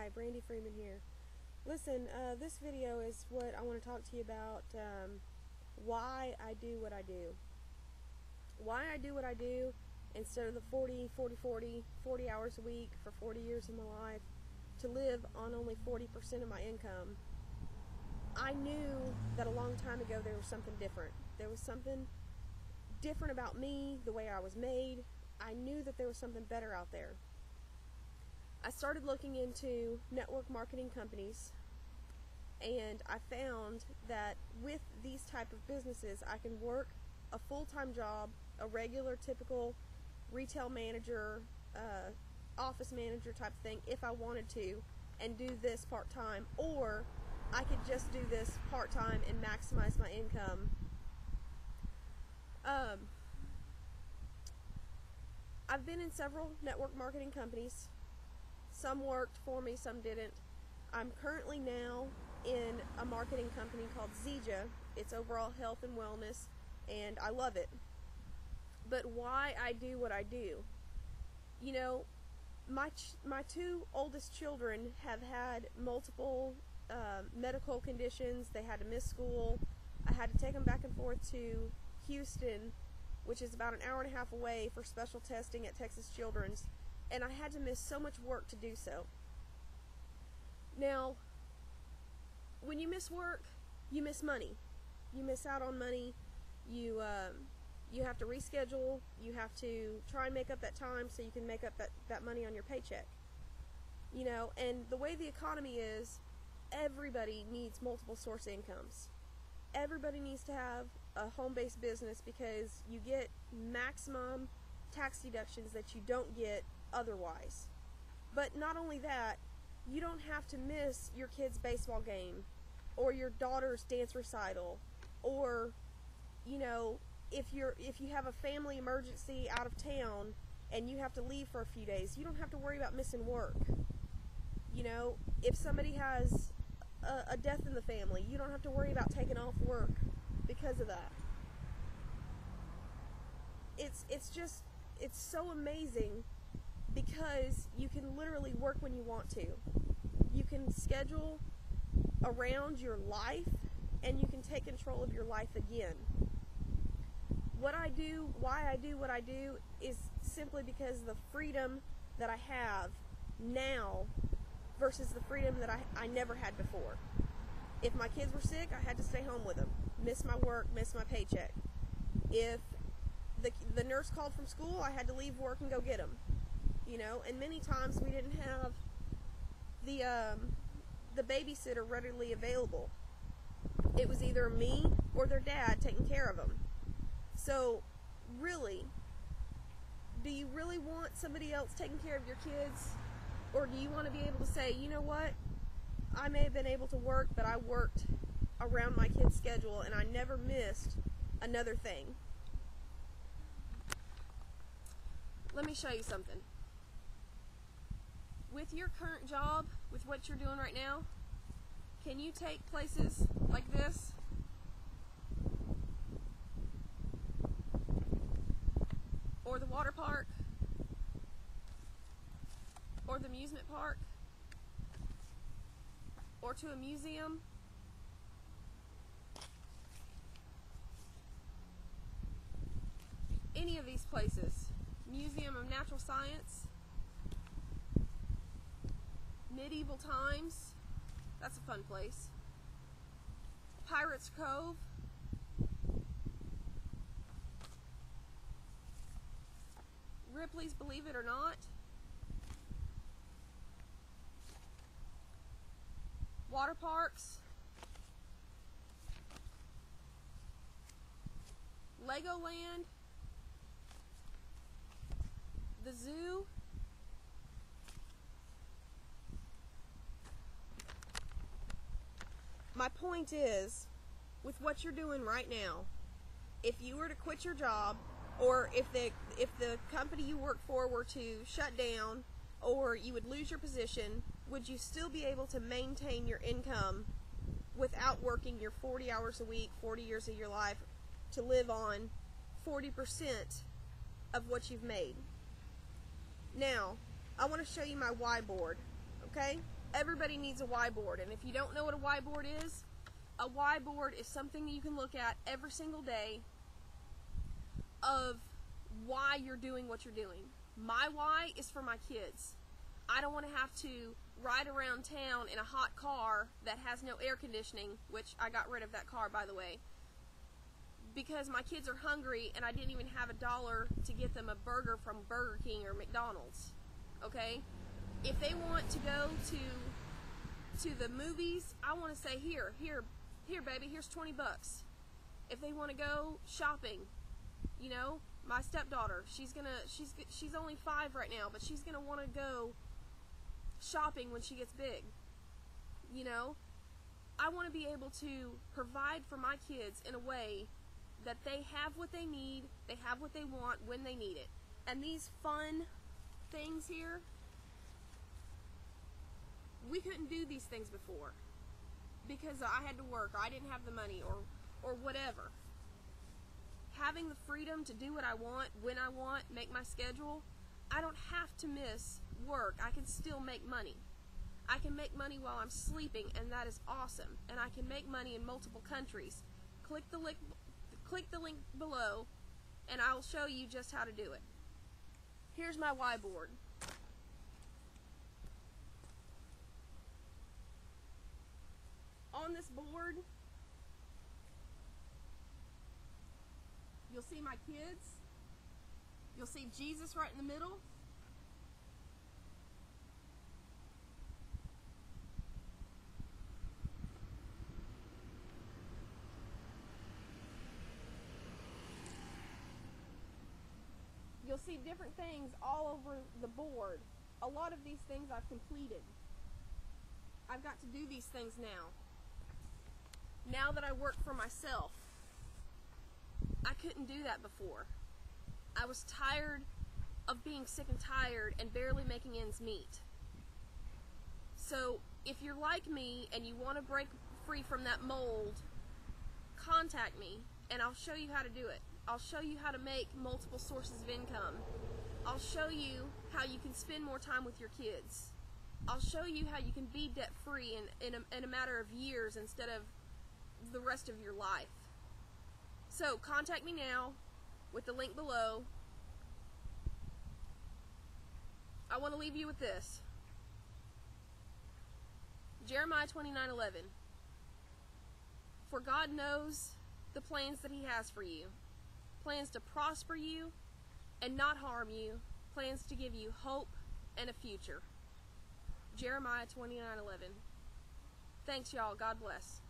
Hi, Brandi Freeman here. Listen, this video is what I want to talk to you about, why I do what I do. Why I do what I do instead of the 40 hours a week for 40 years of my life to live on only 40% of my income. I knew that a long time ago there was something different. There was something different about me, the way I was made. I knew that there was something better out there. I started looking into network marketing companies, and I found that with these type of businesses I can work a full-time job, a regular typical retail manager, office manager type thing if I wanted to, and do this part-time, or I could just do this part-time and maximize my income. I've been in several network marketing companies. Some worked for me, some didn't. I'm currently now in a marketing company called Zija. It's overall health and wellness, and I love it. But why I do what I do? You know, my two oldest children have had multiple medical conditions. They had to miss school. I had to take them back and forth to Houston, which is about an hour and a half away, for special testing at Texas Children's, and I had to miss so much work to do so. Now, when you miss work, you miss money. You miss out on money. You have to reschedule. You have to try and make up that time so you can make up that money on your paycheck. You know, and the way the economy is, everybody needs multiple source incomes. Everybody needs to have a home-based business because you get maximum tax deductions that you don't get otherwise. But not only that, you don't have to miss your kid's baseball game or your daughter's dance recital, or, you know, if you have a family emergency out of town and you have to leave for a few days, you don't have to worry about missing work. You know, if somebody has a death in the family, you don't have to worry about taking off work because of that. It's so amazing because you can literally work when you want to. You can schedule around your life, and you can take control of your life again. What I do, why I do what I do, is simply because of the freedom that I have now versus the freedom that I never had before. If my kids were sick, I had to stay home with them, miss my work, miss my paycheck. If the nurse called from school, I had to leave work and go get them. You know, and many times we didn't have the babysitter readily available. It was either me or their dad taking care of them. So, really, do you really want somebody else taking care of your kids? Or do you want to be able to say, you know what, I may have been able to work, but I worked around my kid's schedule and I never missed another thing. Let me show you something. With your current job, with what you're doing right now, can you take places like this? Or the water park? Or the amusement park? Or to a museum? Any of these places. Museum of Natural Science, Medieval Times, that's a fun place. Pirates Cove, Ripley's Believe It or Not, water parks, Legoland, the zoo, my point is, with what you're doing right now, if you were to quit your job, or if the company you work for were to shut down, or you would lose your position, would you still be able to maintain your income without working your 40 hours a week, 40 years of your life, to live on 40% of what you've made? Now, I want to show you my whiteboard, okay? Everybody needs a whiteboard, and if you don't know what a whiteboard is something that you can look at every single day of why you're doing what you're doing. My why is for my kids. I don't want to have to ride around town in a hot car that has no air conditioning, which I got rid of that car, by the way, because my kids are hungry and I didn't even have $1 to get them a burger from Burger King or McDonald's. Okay? If they want to go to the movies, I want to say, here baby, here's 20 bucks. If they want to go shopping, you know, my stepdaughter, she's only 5 right now, but she's gonna want to go shopping when she gets big. You know, I want to be able to provide for my kids in a way that they have what they need, they have what they want when they need it. And these fun things here, we couldn't do these things before because I had to work, or I didn't have the money, or whatever. Having the freedom to do what I want, when I want, make my schedule, I don't have to miss work. I can still make money. I can make money while I'm sleeping, and that is awesome. And I can make money in multiple countries. Click the link below, and I'll show you just how to do it. Here's my whiteboard. On this board, you'll see my kids. You'll see Jesus right in the middle. You'll see different things all over the board. A lot of these things I've completed. I've got to do these things now. Now that I work for myself. I couldn't do that before. I was tired of being sick and tired and barely making ends meet. So if you're like me and you want to break free from that mold, contact me and I'll show you how to do it. I'll show you how to make multiple sources of income. I'll show you how you can spend more time with your kids. I'll show you how you can be debt free in a matter of years instead of the rest of your life. So contact me now with the link below. I want to leave you with this. Jeremiah 29:11. For God knows the plans that He has for you. Plans to prosper you and not harm you. Plans to give you hope and a future. Jeremiah 29:11. Thanks, y'all. God bless.